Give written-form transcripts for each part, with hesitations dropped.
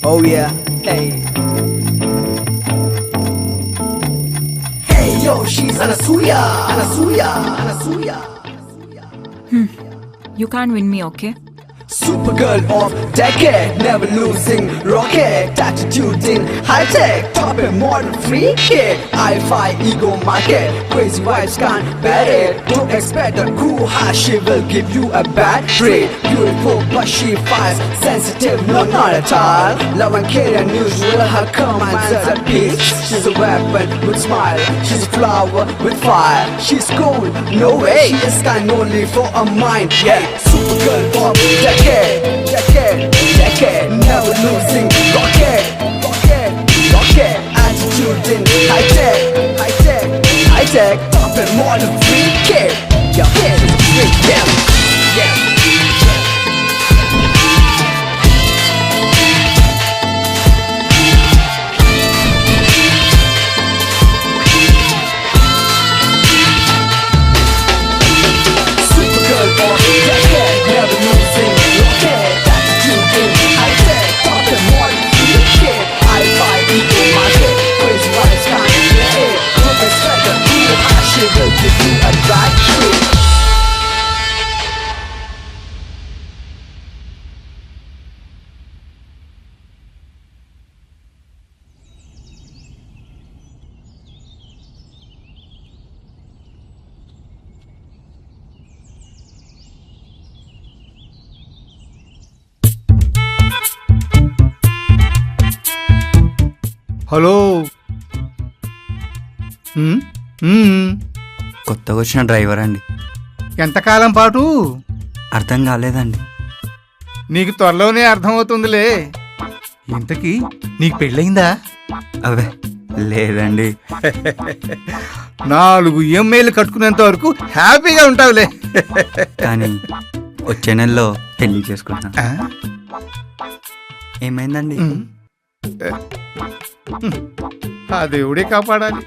Oh yeah, hey. Hey yo, she's Anasuya, Anasuya, Anasuya. You can't win me, okay? Supergirl of decade, never losing rocket, attituding high tech, top and modern free kid. I-Fi ego market, crazy vibes can't bear it. Don't expect a cool high, she will give you a bad trade. Beautiful but she fires, sensitive, no not at all. Love and care unusual, her commands are peace. She's a weapon with smile, she's a flower with fire. She's cool, no way, she is kind only for a mind. Yeah, Supergirl of decade, decade, decade, never losing rocket, rocket, rocket, attitude in high tech, high tech, high tech, top and modern free kid. Your head is free, yeah, yeah. Supergirl of decade, never losing rocket, attitude in high tech, top and modern free kid. I-Fi ego market, crazy vibes can't get it. Don't expect a cool high, she will give you a bad trip. Hello. కొత్తగా వచ్చిన driver అండి. ఎంతకాలం పాటు? అర్థం కాలేదండి. నీకు త్వరలోనే అర్థమవుతుందిలే. ఇంతకీ నీకు పెళ్ళయిందా? అవే లేదండి. 4 EMIలు కట్టుకునేంత వరకు హ్యాపీగా ఉంటావులే. కానీ వచ్చే నెలలో పెళ్లి చేసుకుంటాను. ఏమైందండి? ఆ దేవుడే కాపాడాలి.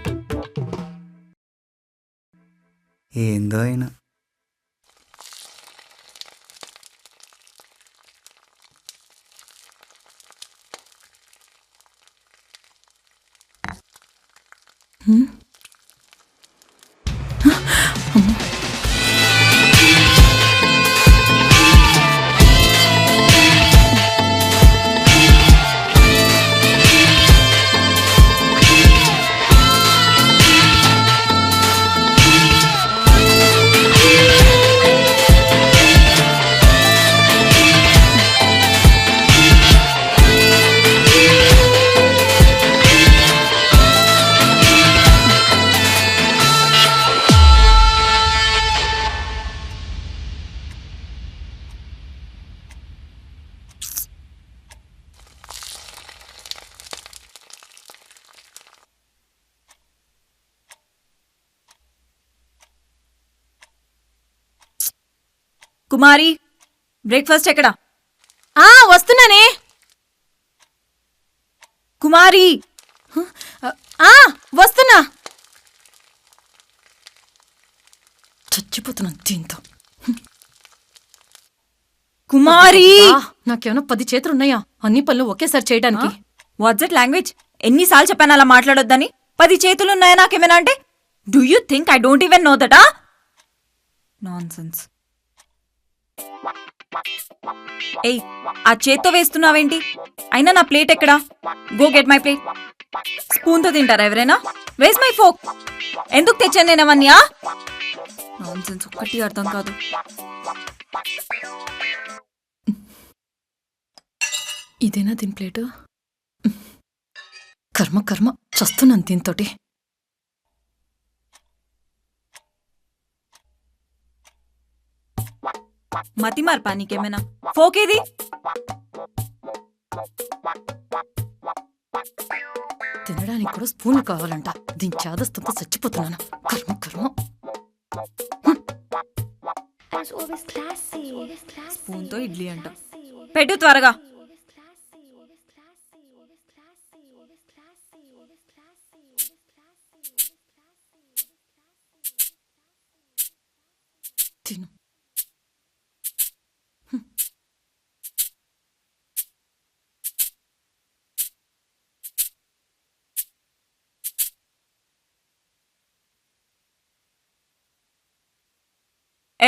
ఏందో అయినా కుమారి, బ్రేక్ఫాస్ట్ ఎక్కడా? వస్తున్నానే. కుమారి, వస్తున్నా. చచ్చిపోతున్నాను దీంతో. కుమారి, నాకేమైనా 10 చేతులున్నాయా అన్ని పనులు ఒకేసారి చేయడానికి? What's that language? ఎన్నిసార్లు చెప్పాను అలా మాట్లాడొద్దని? 10 చేతులున్నాయా నాకేమైనా అంటే? Do you think I don't even know that? Nonsense. ఏయ్, ఆ చేత్తో వేస్తున్నావేంటి? అయినా నా ప్లేట్ ఎక్కడా? Go get my plate. స్పూన్తో తింటారా ఎవరైనా? వేస్ మై ఫోక్. ఎందుకు తెచ్చాను నేను అవన్నీ? నాన్సెన్స్, ఒక్కటి అర్థం కాదు. ఇదేనా దీని ప్లేటు? కర్మ కర్మ, చస్తున్నాను దీంతోటి. మతి మార్పా నీకేమైనా? ఫోకేది? తినడానికి కూడా స్పూన్లు కావాలంట. దీని చాదస్తంతో చచ్చిపోతున్నాను. కర్మ కర్మ. స్పూన్తో ఇడ్లీ అంట. పెట్టు త్వరగా. తిను.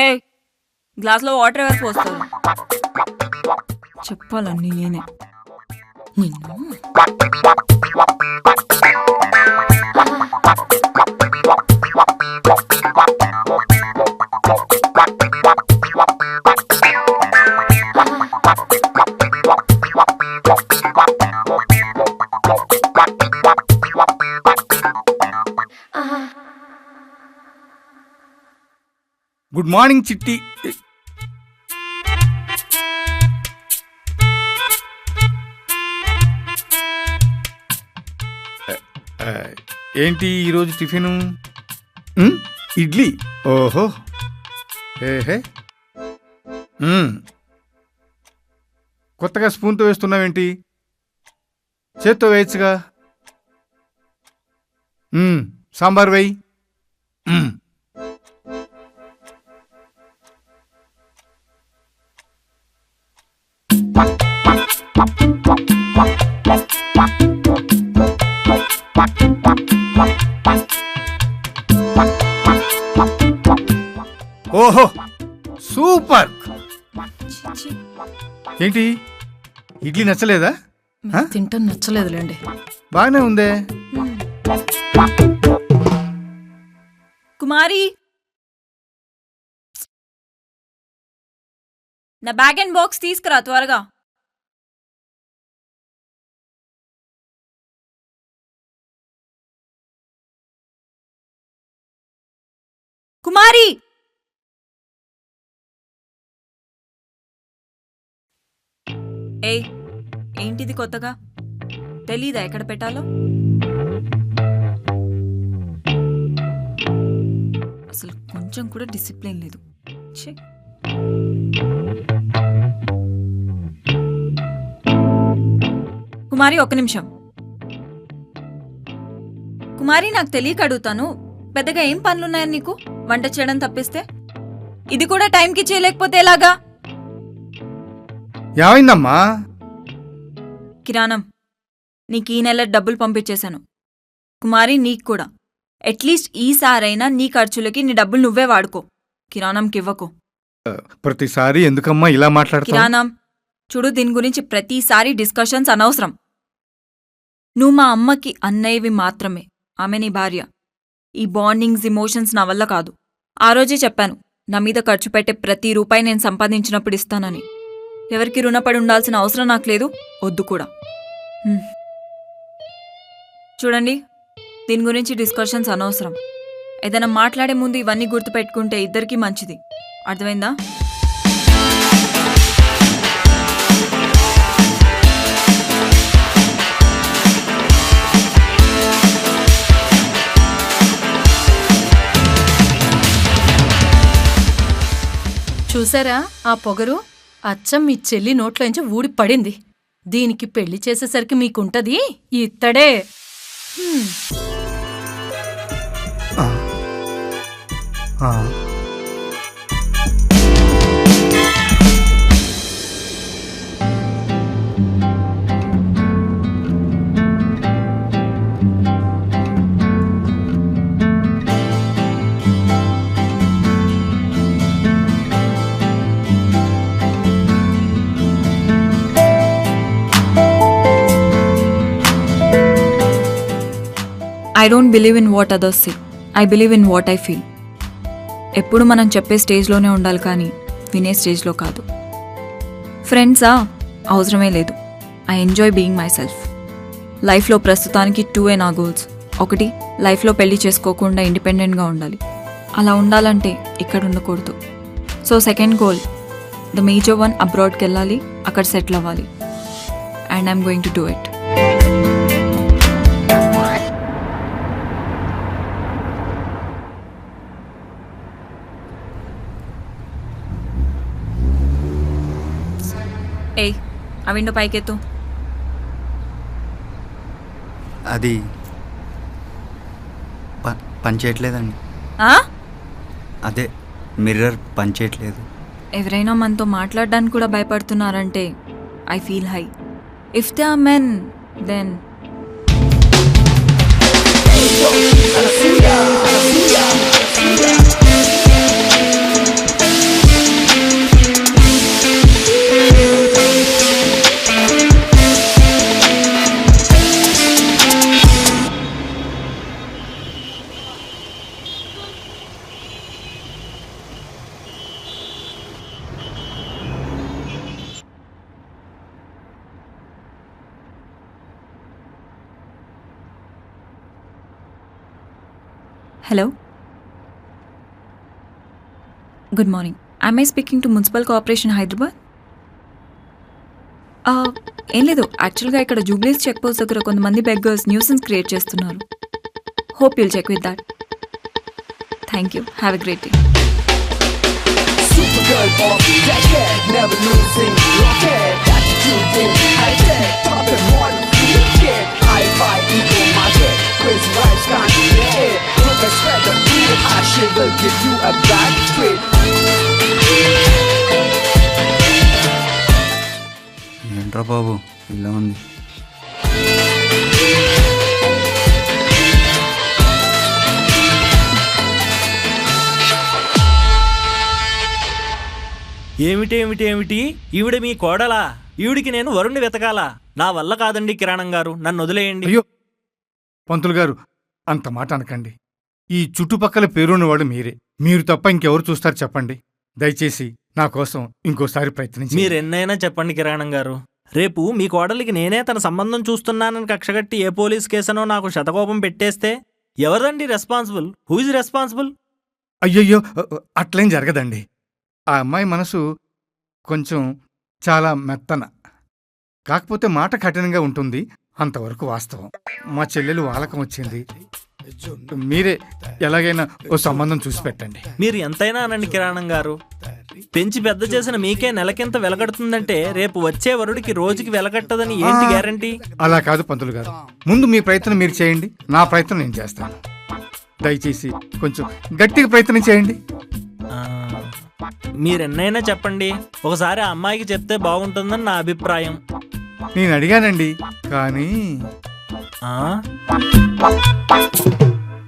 ఏ గ్లాస్లో వాటర్ ఎవరు పోస్తారు? చెప్పాలన్నీ నేనే. నిన్ను గుడ్ మార్నింగ్ చిట్టి. ఏంటి ఈరోజు టిఫిను? ఇడ్లీ. ఓహో, ఏహే. కొత్తగా స్పూన్తో వేస్తున్నావేంటి? చేత్తో వేయచ్చుగా. సాంబార్ వేయి. ఓహో, సూపర్. ఏంటి ఇడ్లీ నచ్చలేదా? తింటాం నచ్చలేదులేండి. బాగానే ఉందే. కుమారి, నా బ్యాగ్ అండ్ బాక్స్ తీసుకురా త్వరగా. కుమారి, ఏయ్ ఏంటిది కొత్తగా? తెలీదా ఎక్కడ పెట్టాలో? అసలు కొంచెం కూడా డిసిప్లిన్ లేదు. ఛీ. కుమారి ఒక్క నిమిషం. కుమారి, నాకు తెలియక అడుగుతాను, పెద్దగా ఏం పనులున్నాయని నీకు? వంట చేయడం తప్పిస్తే ఇది కూడా టైంకి చేయలేకపోతే ఎలాగా? ఏమైందమ్మా? కిరాణం నీకు ఈ నెల డబ్బులు పంపించేశాను. కుమారి, నీకు కూడా. అట్లీస్ట్ ఈసారైనా నీ ఖర్చులకి నీ డబ్బులు నువ్వే వాడుకో, కిరాణంకి ఇవ్వకు. ప్రతిసారి ఎందుకమ్మా ఇలా మాట్లాడతావు? కిరాణం చూడు, దీని గురించి ప్రతిసారి డిస్కషన్స్ అనవసరం. నువ్వు మా అమ్మకి అన్నయ్యవి మాత్రమే, ఆమె నీ భార్య. ఈ బాండింగ్స్, ఇమోషన్స్ నా వల్ల కాదు. ఆ రోజే చెప్పాను, నా మీద ఖర్చు పెట్టే ప్రతి రూపాయి నేను సంపాదించినప్పుడు ఇస్తానని. ఎవరికి రుణపడి ఉండాల్సిన అవసరం నాకు లేదు, వద్దు కూడా. చూడండి, దీని గురించి డిస్కషన్స్ అనవసరం. ఏదైనా మాట్లాడే ముందు ఇవన్నీ గుర్తుపెట్టుకుంటే ఇద్దరికీ మంచిది. అర్థమైందా? చూసారా ఆ పొగరు? అచ్చం మీ చెల్లి నోట్లోంచి ఊడి పడింది. దీనికి పెళ్లి చేసేసరికి మీకుంటది ఇత్తడే. I don't believe in what others say. I believe in what I feel. ఎప్పుడు మనం చెప్పే స్టేజ్లోనే ఉండాలి కానీ వినే స్టేజ్లో కాదు. ఫ్రెండ్సా అవసరమే లేదు. I enjoy being my self. లైఫ్లో ప్రస్తుతానికి 2 నా గోల్స్. ఒకటి, లైఫ్లో పెళ్లి చేసుకోకుండా ఇండిపెండెంట్గా ఉండాలి. అలా ఉండాలంటే ఇక్కడ ఉండకూడదు. So second goal, the major one, అబ్రాడ్కి వెళ్ళాలి, అక్కడ సెటిల్ అవ్వాలి. And I'm going to do it. ఏయ్, ఆ విండో పైకెత్తు. అది పనిచేయట్లేదండి. అదే మిర్రర్ పనిచేయట్లేదు. ఎవరైనా మనతో మాట్లాడడానికి కూడా భయపడుతున్నారంటే I feel high. If they are men then hello, good morning. I'm I speaking to municipal corporation Hyderabad? ఏం లేదు, యాక్చువల్గా ఇక్కడ జూబ్లీస్ చెక్ పోస్ట్ దగ్గర కొంతమంది బెగ్గర్స్ న్యూసెన్స్ క్రియేట్ చేస్తున్నారు. Hope you'll check with that. Thank you, have a great day. Supergirl of the decade, never losing, rocket attitude, high tech, top and modern, free kid, hi-fi, ego market, crazy vibes can't get it. Don't expect a cool hot shit will give you a bad trip. ఏంట్రా బాబు ఇలా ఉంది? ఏమిటి ఈవిడ మీ కోడలా? ఈవిడికి నేను వరుణ్ణి వెతకాలా? నా వల్ల కాదండి కిరాణం గారు, నన్ను వదిలేయండి. అయ్యో పంతులు గారు, అంత మాట అనకండి. ఈ చుట్టుపక్కల పేరున్నవాడు మీరే. మీరు తప్ప ఇంకెవరు చూస్తారు చెప్పండి. దయచేసి నా కోసం ఇంకోసారి ప్రయత్నించి. మీరెన్నైనా చెప్పండి కిరాణం గారు. రేపు మీ కోడలికి నేనే తన సంబంధం చూస్తున్నానని కక్షగట్టి ఏ పోలీస్ కేసనో నాకు శతకోపం పెట్టేస్తే ఎవరండి రెస్పాన్సిబుల్? Who is responsible? అయ్యయ్యో, అట్లేం జరగదండి. ఆ అమ్మాయి మనసు కొంచెం చాలా మెత్తన, కాకపోతే మాట కఠినంగా ఉంటుంది, అంతవరకు వాస్తవం. మా చెల్లెలు వాలకం వచ్చింది. మీరే ఎలాగైనా ఓ సంబంధం చూసి పెట్టండి. మీరు ఎంతైనా అనండి కిరాణం గారు. పెంచి పెద్ద చేసిన మీకే నెలకింత వెలగడుతుందంటే రేపు వచ్చే వరుడికి రోజుకి వెలగట్టదని ఏంటి గ్యారంటీ? అలా కాదు పంతులు గారు, ముందు మీ ప్రయత్నం మీరు చేయండి, నా ప్రయత్నం నేను చేస్తాను. దయచేసి కొంచెం గట్టిగా ప్రయత్నం చేయండి. మీరెన్నైనా చెప్పండి, ఒకసారి ఆ అమ్మాయికి చెప్తే బాగుంటుందని నా అభిప్రాయం. నేను అడిగానండి, కానీ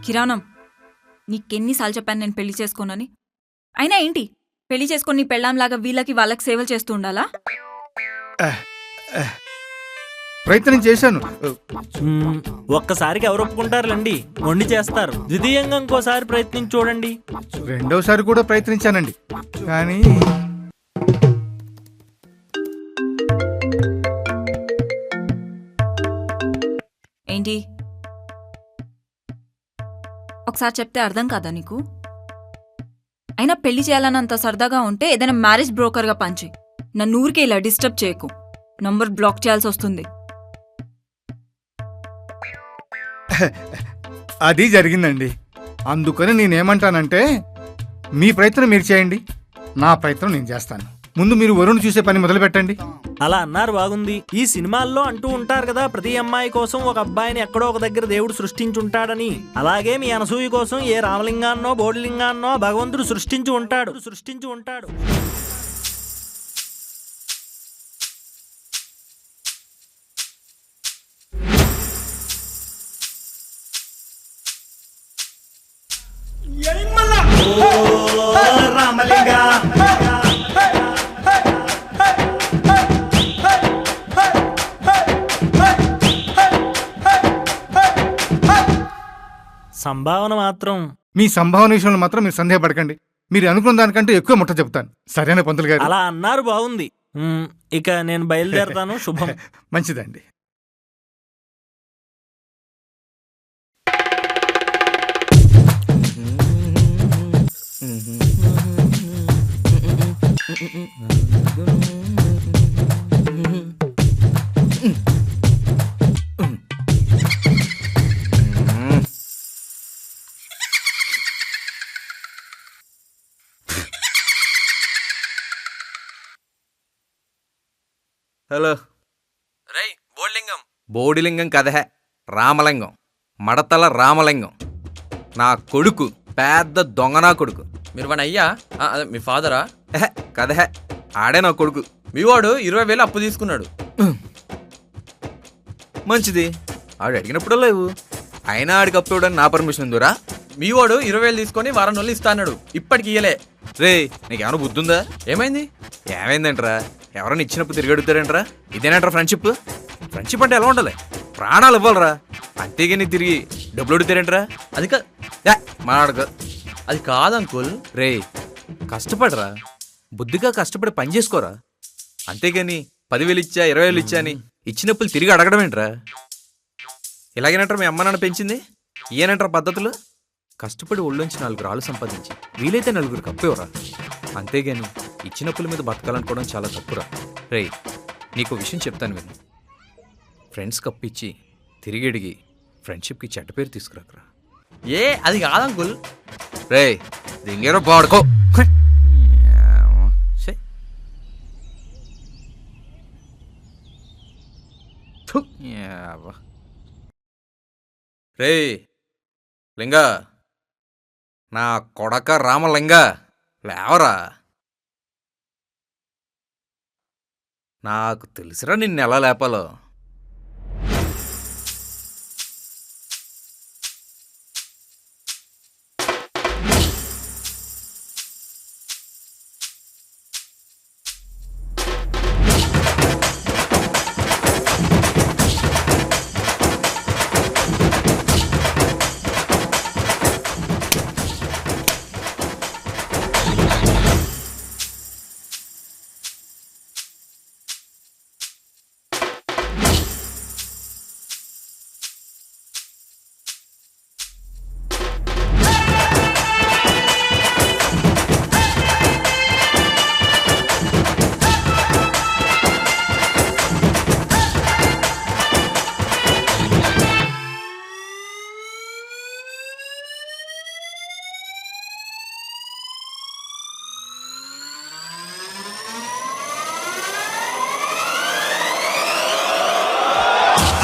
కిరాణం, నీకెన్నిసార్లు చెప్పాను నేను పెళ్లి చేసుకోనని? అయినా ఏంటి, పెళ్లి చేసుకొని నీ పెళ్ళాంలాగా వీళ్ళకి వాళ్ళకి సేవలు చేస్తూ ఉండాలా? ప్రయత్నం చేశాను. ఒక్కసారికి ఎవరు ఒప్పుకుంటారులండి, వండి చేస్తారు. ద్వితీయంగా ఇంకోసారి ప్రయత్నించి చూడండి. రెండోసారి కూడా ప్రయత్నించానండి, కానీ ఏంటి, ఒకసారి చెప్తే అర్థం కాదా నీకు? అయినా పెళ్లి చేయాలన్నంత సరదాగా ఉంటే ఏదైనా మ్యారేజ్ బ్రోకర్గా పంచి, నన్ను ఊరికే ఇలా డిస్టర్బ్ చేయకు. నంబర్ బ్లాక్ చేయాల్సి వస్తుంది. అది జరిగిందండి. అందుకని నేనేమంటానంటే, మీ ప్రయత్నం మీరు చేయండి, నా ప్రయత్నం నేను చేస్తాను. ముందు మీరు వరుణ్ చూసే పని మొదలు పెట్టండి. అలా అన్నారు బాగుంది. ఈ సినిమాల్లో అంటూ ఉంటారు కదా, ప్రతి అమ్మాయి కోసం ఒక అబ్బాయిని ఎక్కడో ఒక దగ్గర దేవుడు సృష్టించుంటాడని. అలాగే మీ అనసూయ కోసం ఏ రామలింగాన్నో బోడిలింగాన్నో భగవంతుడు సృష్టించి ఉంటాడు. రామలింగా సంభావన మాత్రం, మీ సంభావన విషయంలో మాత్రం మీరు సందేహపడకండి. మీరు అనుకున్న దానికంటే ఎక్కువ ముట్ట చెప్తాను. సరేనా పంతులు గారు? అలా అన్నారు బాగుంది. ఇక నేను బయలుదేరతాను. శుభం. మంచిదండి. హలో రై, బోడిలింగం కదహే, రామలింగం, మడతల రామలింగం. నా కొడుకు పెద్ద దొంగ. నా కొడుకు. మీరు వాడి అయ్యా? అదే మీ ఫాదరా? కదహే, ఆడే నా కొడుకు. మీ వాడు 20,000 అప్పు తీసుకున్నాడు. మంచిది, ఆడు అడిగినప్పుడల్లా ఇవ్వు. అయినా ఆడికి అప్పు ఇవ్వడానికి నా పర్మిషన్ ఉందిరా? మీ వాడు 20,000 తీసుకొని వారం రోజులు ఇస్తా అన్నాడు, ఇప్పటికి ఇయ్యలే. రే, నీకేమైనా బుద్ధి ఉందా? ఏమైంది? ఏమైందంటరా? ఎవరైనా ఇచ్చినప్పుడు తిరిగి అడుగుతారేంట్రా? ఇదేనంటారా ఫ్రెండ్షిప్? ఫ్రెండ్షిప్ అంటే ఎలా ఉండాలి? ప్రాణాలు ఇవ్వాలరా, అంతేగాని తిరిగి డబ్బులు అడుగుతారేంట్రా? అది మాట్లాడక. అది కాదు అంకుల్. రే, కష్టపడరా, బుద్ధిగా కష్టపడి పని చేసుకోరా. అంతేగాని 10,000 ఇచ్చా 20,000 ఇచ్చా అని ఇచ్చినప్పుడు తిరిగి అడగడం ఏంట్రా? ఇలాగేనంటారా మీ అమ్మ నాన్న పెంచింది? ఈయనంటారా పద్ధతులు? కష్టపడి ఒళ్ళొంచి 4 రాళ్ళు సంపాదించి వీలైతే 4 కప్పేవరా. అంతేగాని ఇచ్చిన పుల్ల మీద బతకాలనుకోవడం చాలా తప్పురా. రేయ్, నీకు విషయం చెప్తాను విను. ఫ్రెండ్స్ కప్పిచ్చి తిరిగి అడిగి ఫ్రెండ్షిప్కి చెడ్డ పేరు తీసుకురాకరా. ఏ అది కాదు అంకుల్. రేయ్, దింగేరో పాడుకో. రేయ్ లింగా, నా కొడక రామలింగా, లేవరా. నాకు తెలుసురా నిన్నెలా లేపాలో.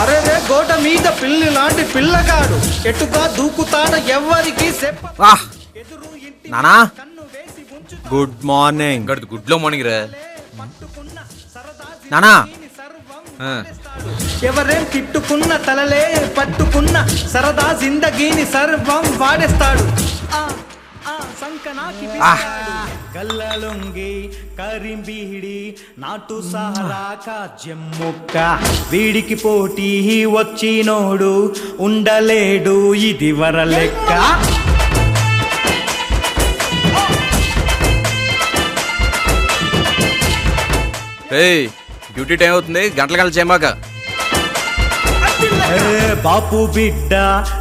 అరే రే గోట మీద పిల్లి లాంటి పిల్లగాడు ఎటుగా దూకుతాడ ఎవ్వరికి వాహ్ నానా, గుడ్ మార్నింగ్. గడుదు గుడ్లో మార్నింగ్ రా. నానా, ఎవరేం తిట్టుకున్న తలలే పట్టుకున్న సరదా జిందగీని సర్వం వాడేస్తాడు. సంకనాకి గల్లలొంగి కరింబీడి నాటు సహరా కాజ్యం ముక్క వీడికి పోటీ వచ్చినోడు ఉండలేడు ఇది వరలెక్క. ఏయ్, డ్యూటీ టైం అవుతుంది, గంటల చేయమాక. బాపు బిడ్డ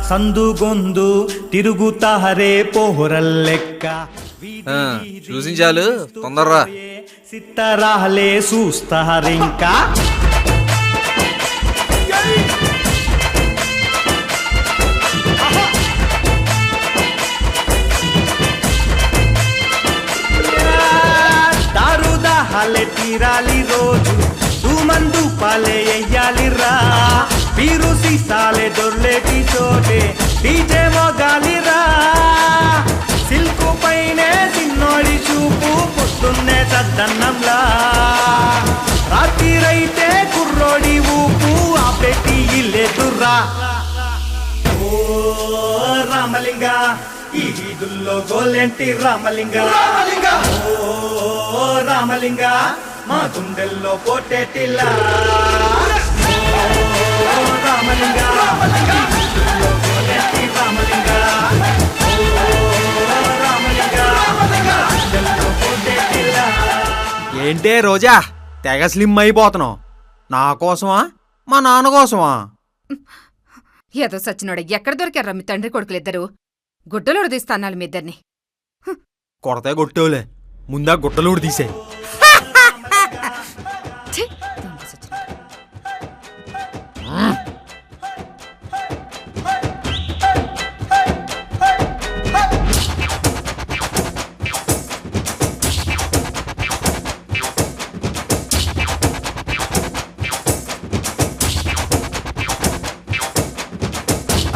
సందుగొందు తిరుగుతారే పోహరల్లెక్క. చూసించాలు, తొందరరా. సిత్తరాలే చూస్తారింకా. దారుదాహాలే తీరాలి రోజు మందు పాలే ఎయ్యాలిరా. పీరు సీసాలే దొర్లేటి చోటే డీజే మోగాలిరా. సిల్కు పైనే చిన్నోడి చూపు పొద్దున్నే సద్దన్నంలా. రాత్రిరైతే కుర్రోడి ఊపు ఆ పెట్టి ఇల్లేదురా. ఓ రామలింగ ఈ వీధుల్లో గోలెంటి రామలింగ. ఓ రామలింగ మా గుండెల్లో పోటేటిల్లా. ఓ రామలింగ ఈ వీధుల్లో గోలెంటి రామలింగ. ఓ రామలింగ మా గుండెల్లో పోటేటిల్లా. ఏంటే రోజా తెగ స్లిమ్ అయిపోతున్నావు? నా కోసమా మా నాన్న కోసమా? ఏదో సచ్చినోడ ఎక్కడ దొరికారా మీ తండ్రి కొడుకులిద్దరూ? గుడ్డలోడు తీస్తాన్నాలు మీ ఇద్దరిని. కొడతే కొట్టేవులే, ముందా గుట్టలోడు తీసేయి. ఛీ, దొంగ సచ్చినోడు.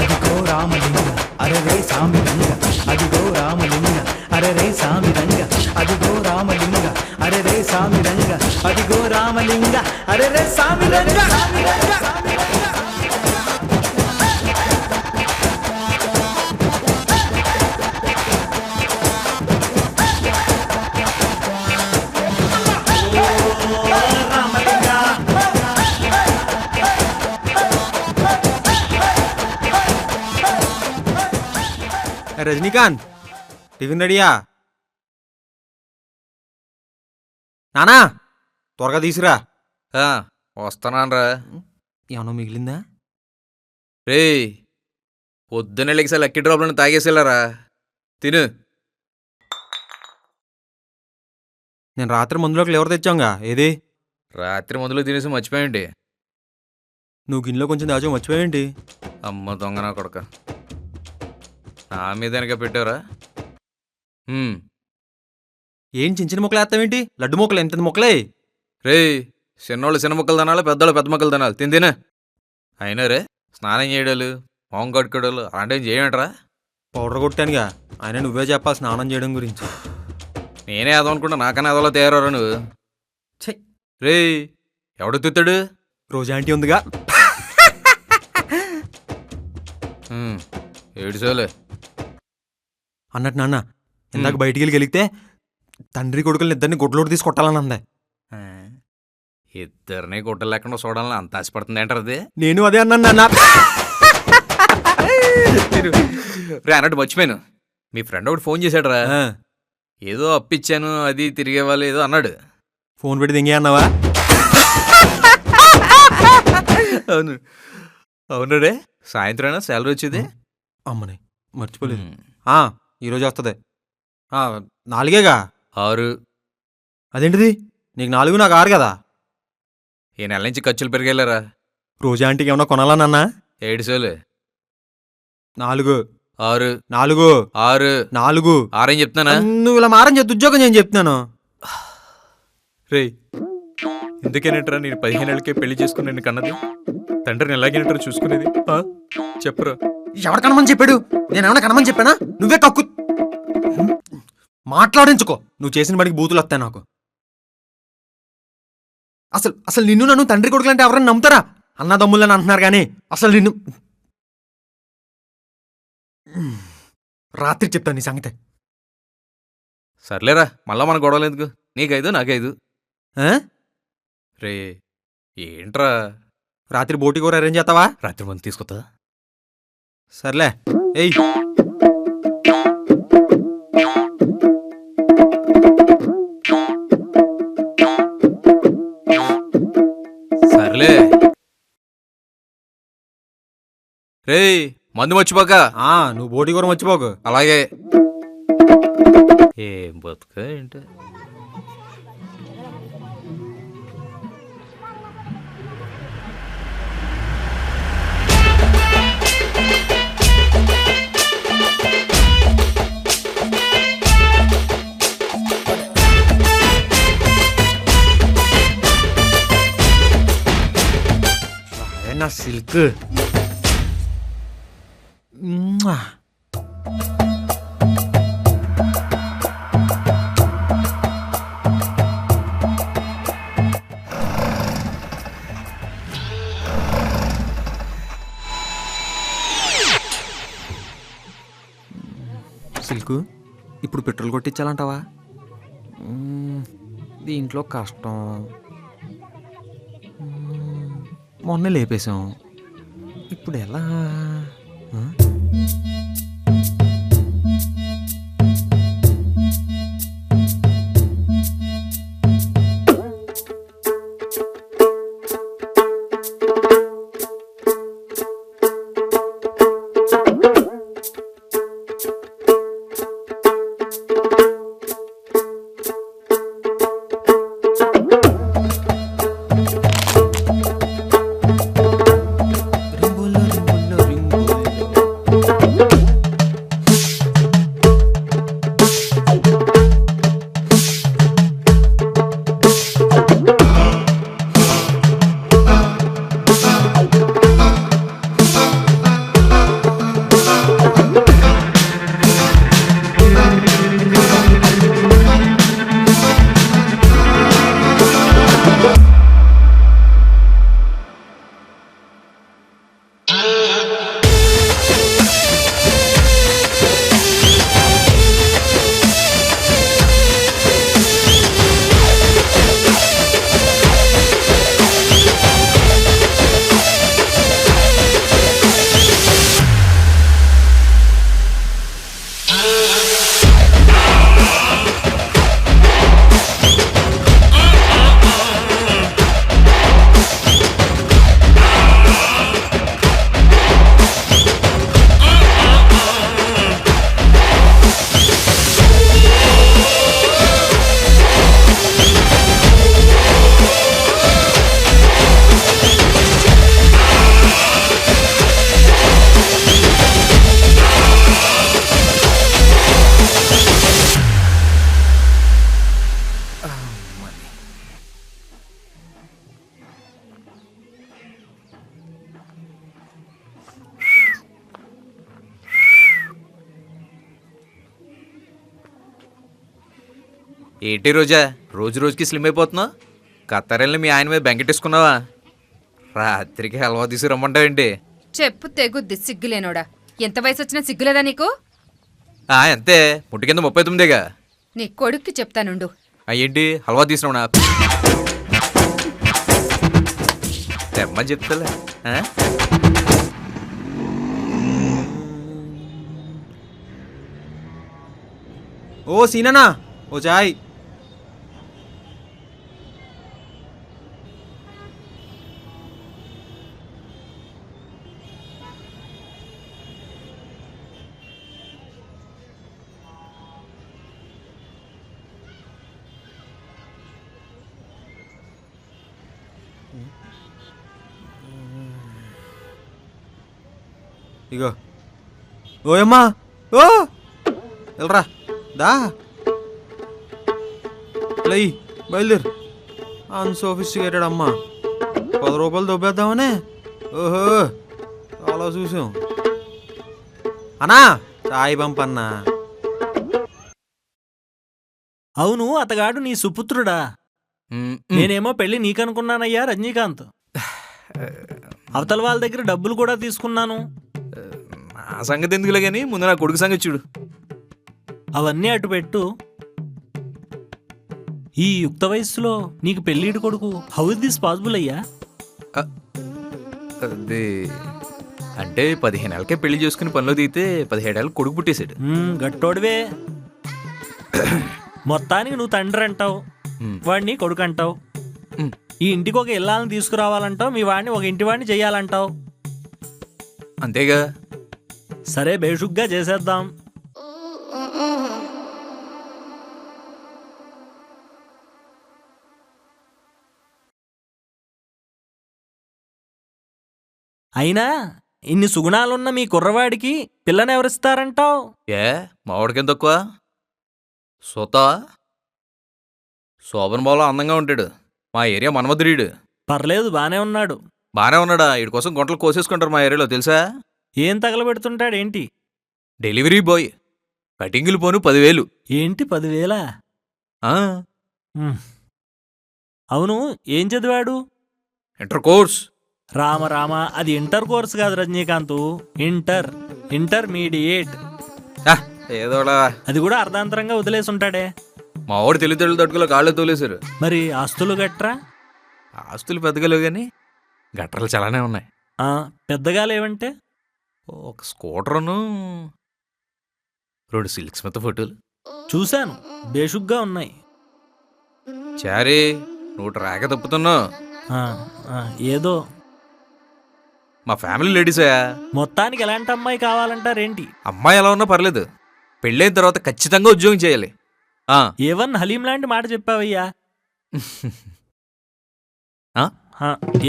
అదిగో రామలింగ అరే రే సామిరంగ. అదిగో రామలింగ అరే రే సామిరంగ. అదిగో రామలింగ అరే రే సామిరంగ. అదిగో రామలింగ అరే రే సామిరంగ. రజనీకాంత్, టిఫిన్ రెడీయా? నానా త్వరగా తీసురా. వస్తున్నానరా. ఏమన్నా మిగిలిందా? రేయ్, పొద్దున్నే లెగిసా లక్కీ డ్రాప్లను తాగేసేలారా. తిను. నేను రాత్రి మందులోకి ఎవరు తెచ్చాంగా ఏది? రాత్రి మందులో తినేసి మర్చిపోయండి. నువ్వు గిన్నెలో కొంచెం దాచో మర్చిపోయేంటి? అమ్మ దొంగ నా కొడక, నా మీద వెనక పెట్టారా? ఏం చిన్న చిన్న మొక్కలు వేస్తావేంటి? లడ్డు మొక్కలు ఎంత మొక్కలే? రే, చిన్నోళ్ళు చిన్న మొక్కలు తినాలి, పెద్దోళ్ళు పెద్ద మొక్కలు తినాలి. తిన. అయినా రే, స్నానం చేయడాలు, మొహం కట్టుకోడాలు అలాంటివి చేయమంటారా? పౌడర్ కొట్టానుగా, ఆయన నువ్వే చెప్పాలి స్నానం చేయడం గురించి. నేనే అదనుకుంటా, నాకన్నా అదోలా తయారవరా నువ్వు. ఛై! రే, ఎవడు తిత్తాడు? రోజా ఆంటీ ఉందిగా. ఏడుసోలే అన్నట్టు నాన్న ఇందాక బయటికి వెళ్ళి గెలిగితే తండ్రి కొడుకుల్ని ఇద్దరిని గుడ్లోకి తీసి కొట్టాలని అందే. ఇద్దరిని గుడ్డలు లేకుండా చూడాలని అంత ఆశపడుతుంది ఏంటారు అది? నేను అదే అన్నాను నాన్న. రే అన్నట్టు మర్చిపోయాను, మీ ఫ్రెండ్ ఒకటి ఫోన్ చేశాడు రా. ఏదో అప్పిచ్చాను, అది తిరిగే వాళ్ళు ఏదో అన్నాడు. ఫోన్ పెట్టి దింగే అన్నావా? అవును అవును రే, సాయంత్రం శాలరీ వచ్చేది. అమ్మని మర్చిపోలేదు. ఈరోజు వస్తుంది. 4గా 6. అదేంటిది? నీకు 4 నాకు 6 కదా. ఈ నెల నుంచి ఖర్చులు పెరిగేలారా. రోజా ఆంటీకి ఏమన్నా కొనాలా నాన్న? ఏడుసోలే 4 6 4 6 4 6 అని చెప్తానా? నువ్వు ఇలా మారని చెప్తే ఉద్యోగం నేను చెప్తున్నాను. రే, ఎందుకేనంటారా నేను 15 ఏళ్ళకే పెళ్లి చేసుకుని నేను కన్నది? తండ్రిని ఎలాగేనంటారు చూసుకునేది? చెప్పరా. ఎవరు కనమని చెప్పాడు? నేనేమన్నా కనమని చెప్పానా? నువ్వే కక్కు మాట్లాడించుకో. నువ్వు చేసిన పనికి బూతులు వస్తాయి నాకు. అసలు అసలు నిన్ను నన్ను తండ్రి కొడుకులంటే ఎవరైనా నమ్ముతారా? అన్నదమ్ములని అంటున్నారు కానీ అసలు నిన్ను రాత్రి చెప్తాను నీ సంగతే. సర్లేరా, మళ్ళా మన గొడవలు ఎందుకు? నీకైదు నాకైదు. రే ఏంట్రా, రాత్రి బోటి కూర అరేంజ్ చేస్తావా? రాత్రి మంది తీసుకొస్తా. సర్లే ఏయ్. సర్లే రే, మందు మర్చిపోక. నువ్వు బోటి కూర మర్చిపోకు. అలాగే. ఏం బతుక ఏంటి? నా సిల్క్ సిల్క్ ఇప్పుడు పెట్రోల్ కొట్టించాలంటావా? దీంట్లో కష్టం. మొన్న లేపేశాం, ఇప్పుడు ఎలా? ఏంటి రోజా రోజు రోజుకి స్లిమ్ అయిపోతున్నావు? కత్తరెల్ని మీ ఆయన మీద బెంకెట్టేసుకున్నావా? రాత్రికి హల్వా తీసి రమ్మంటావేంటి? చెప్పు తెగుద్ది సిగ్గులేనోడా. ఎంత వయసు వచ్చినా సిగ్గులేదా నీకు? అంతే, ముట్టి కింద 39గా. నీ కొడుక్కి చెప్తానుండు. ఏంటి హల్వా తీసినావు నాకు తెమ్మని చెప్తాలే. ఓ సీననా, ఓ చాయ్. ఇగో ఓయమ్మా, ఓ వెళ్ళరా, దా లై బయలుదేరు. అన్సోఫిస్టికేటెడ్ అమ్మా, 10 రూపాయలు దొబ్బేద్దామనే. ఓహో చాలా చూసాం. అన్నా చాయ్ పంపన్నా. అవును, అతగాడు నీ సుపుత్రుడా? నేనేమో పెళ్లి నీకనుకున్నానయ్యా రజనీకాంత్. అవతల వాళ్ళ దగ్గర డబ్బులు కూడా తీసుకున్నాను. ఆ సంగతి ఎందుకులే కానీ ముందు నా కొడుకు సంగతి చూడు. అవన్నీ అటు పెట్టు. ఈ యుక్త వయస్సులో నీకు పెళ్ళిడు కొడుకు, హౌ ఇస్ దిస్ పాసిబుల్ అయ్యా? అది అంటే 15 ఏళ్ళకే పెళ్లి చేసుకుని పనిలో దిగితే 17 ఏళ్ళకి కొడుకు పుట్టేశాడు. గట్టోడివే. మొత్తానికి నువ్వు తండ్రి అంటావు, వాడిని కొడుకు అంటావు. ఈ ఇంటికి ఒక ఇల్లాలను తీసుకురావాలంటావు, మీ వాడిని ఒక ఇంటి వాడిని చెయ్యాలంటావు. అంతేగా. సరే బేషుగ్గా చేసేద్దాం. అయినా ఇన్ని సుగుణాలున్న మీ కుర్రవాడికి పిల్లనెవరిస్తారంటావు? మా వాడికేం తక్కువ? సోతా శోభన్ బాబులో అందంగా ఉంటాడు. మా ఏరియా మన్మధురీడు. పర్లేదు, బానే ఉన్నాడు. బానే ఉన్నాడా? వీడి కోసం గుంటలు కోసేసుకుంటారు మా ఏరియాలో, తెలుసా? ఏం తగలబెడుతుంటాడేంటి? Delivery boy. కటింగులు పోను 10,000. ఏంటి 10,000? అవును, ఏం చదివాడు? Inter course. రామ రామ, అది ఇంటర్ కోర్స్ కాదు రజనీకాంత్, ఇంటర్మీడియేట్. ఏదోలా. అది కూడా అర్ధాంతరంగా వదిలేసి ఉంటాడే. మా వాడు తెలివితేళ్ళు తట్టుకులో కాళ్ళే తోలేశారు. మరి ఆస్తులు గట్రా? ఆస్తులు పెద్దగాలేవు కానీ గట్రలు చాలానే ఉన్నాయి. పెద్దగా లేవంటే? ఒక స్కూటర్ను 2 సిల్క్ స్మిత్ ఫోటోలు చూశాను, బేషుగ్గా ఉన్నాయి. చారీ, నువ్వు ట్రాక్ తప్పుతున్నావు. ఏదో మా ఫ్యామిలీ లేడీసా. మొత్తానికి ఎలాంటి అమ్మాయి కావాలంటారేంటి? అమ్మాయి ఎలా ఉన్నా పర్లేదు, పెళ్ళైన తర్వాత ఖచ్చితంగా ఉద్యోగం చేయాలి. ఏవన్ హలీం లాంటి మాట చెప్పావయ్యా.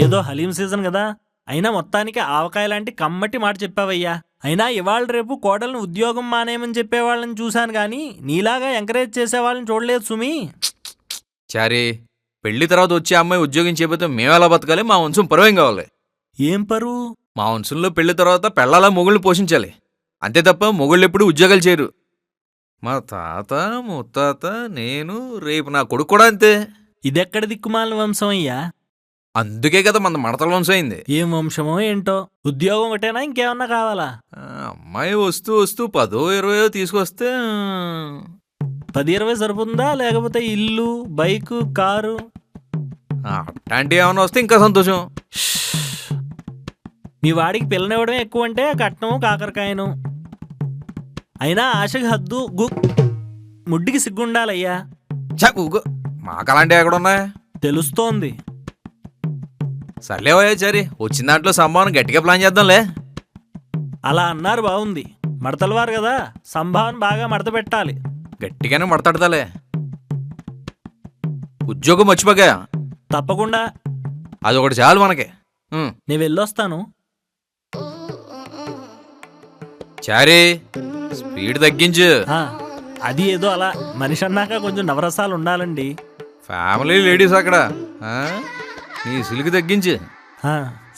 ఏదో హలీం సీజన్ కదా, అయినా మొత్తానికి ఆవకాయ లాంటి కమ్మటి మాట చెప్పావయ్యా. అయినా ఇవాళ రేపు కోడలను ఉద్యోగం మానేయమని చెప్పేవాళ్ళని చూశాను కానీ నీలాగా ఎంకరేజ్ చేసేవాళ్ళని చూడలేదు సుమి. చారీ, పెళ్లి తర్వాత వచ్చే అమ్మాయి ఉద్యోగం చేయబోతే మేము ఎలా బతకాలి? మా వంశం పరువేం కావాలి. ఏం పరువు? మా వంశంలో పెళ్లి తర్వాత పెళ్ళాలా మొగుళ్ళు పోషించాలి, అంతే తప్ప మొగుళ్ళు ఎప్పుడు ఉద్యోగాలు చేయరు. మా తాత ముత్తాత నేను, రేపు నా కొడుకు కూడా అంతే. ఇదెక్కడ దిక్కుమాలిన వంశం అయ్యా? అందుకే కదా మన మడతల వంశం అయింది. ఏం వంశమో ఏంటో. ఉద్యోగం ఒకటేనా, ఇంకేమన్నా కావాలా? అమ్మాయి వస్తూ వస్తూ 10-20 తీసుకొస్తే 10-20 సరిపోతుందా? లేకపోతే ఇల్లు, బైకు, కారు అట్లాంటివి ఏమన్నా వస్తే ఇంకా సంతోషం. మీ వాడికి పిల్లనివ్వడమే ఎక్కువ అంటే కట్నం కాకరకాయను. అయినా ఆశకి హద్దు, ముడ్డికి సిగ్గుండాలయ్యా. మాకు అలాంటివి ఎక్కడున్నాయి? తెలుస్తోంది. సర్లేవయ్యా చారి, వచ్చిన దాంట్లో సంభావన గట్టిగా ప్లాన్ చేద్దాంలే. అలా అన్నారు, బాగుంది. మడతలవారు కదా, సంభావన బాగా మడత పెట్టాలి. గట్టిగానే మడతడతాలే. ఉద్యోగం మర్చిపోగా. తప్పకుండా. అదొకటి చాలు మనకి. నేను వెళ్ళొస్తాను. చారీ, స్పీడ్ తగ్గించు. అది ఏదో అలా, మనిషి అన్నాక కొంచెం నవరసాలు ఉండాలండి. ఫ్యామిలీ లేడీస్ అక్కడ. నీ సిల్క్ తగ్గించు.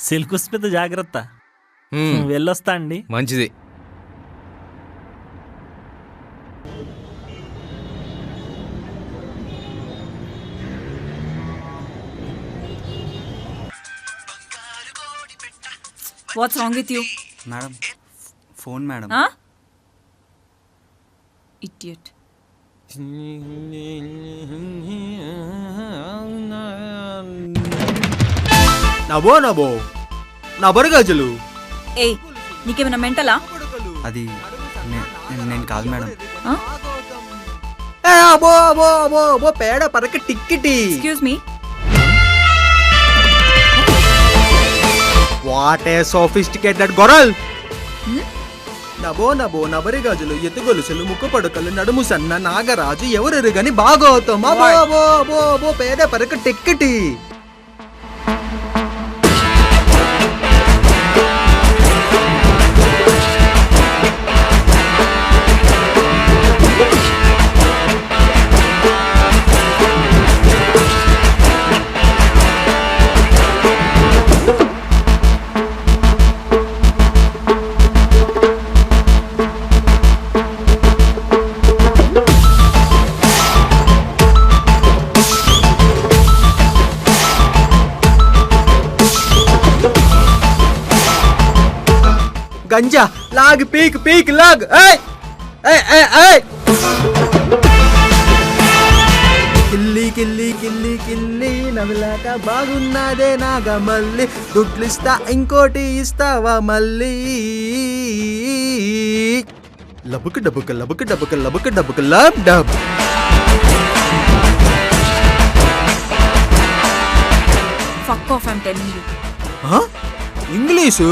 సిల్క్ స్మిత జాగ్రత్త. వెళ్ళొస్తా అండి. మంచిది. What's wrong with you? Madam phone madam. Idiot. నబో నబో నబరు గజలు. ఏయ్, నీకేమైనా మెంటలా? అది నేను కాదు మేడం. అబో అబో అబో అబో పేడ పరక టిక్కిటి. Excuse me. What a sophisticated girl. నబో నబో నబరి గాజులు ఎత్తు గొలుసులు ముక్కు పడుకలు నడుము సన్న నాగరాజు ఎవరెరుగని భాగవతం. అబో అబో అబో అబో పేడ పరక టిక్కిటి. గంజా లాగ్ పీక్ పీక్ లాగ్. కిల్లి కిల్లి కిల్లి కిల్లి నవ్వులాక బాగున్నదే నాగా మళ్ళీ దుడ్లిస్తా ఇంకోటి ఇస్తావా మళ్ళీ. లబుక్ డబుక్ లబుక్ డబుక్ లబుక్ డబుక్ లబ్ డబ్. Fuck off, I'm telling you. English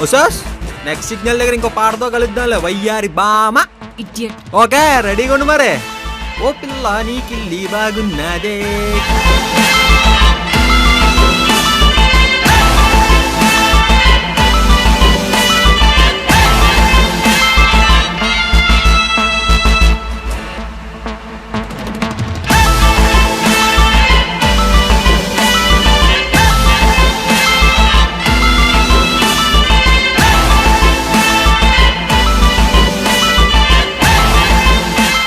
ఒసాస్. నెక్స్ట్ సిగ్నల్ దగ్గర ఇంకో పాటతో కలుద్దాంలే వయ్యారి బామ. ఇడియట్. ఓకే రెడీగా ఉండు మరే. ఓ పిల్ల నీ కిల్లి బాగున్నదే.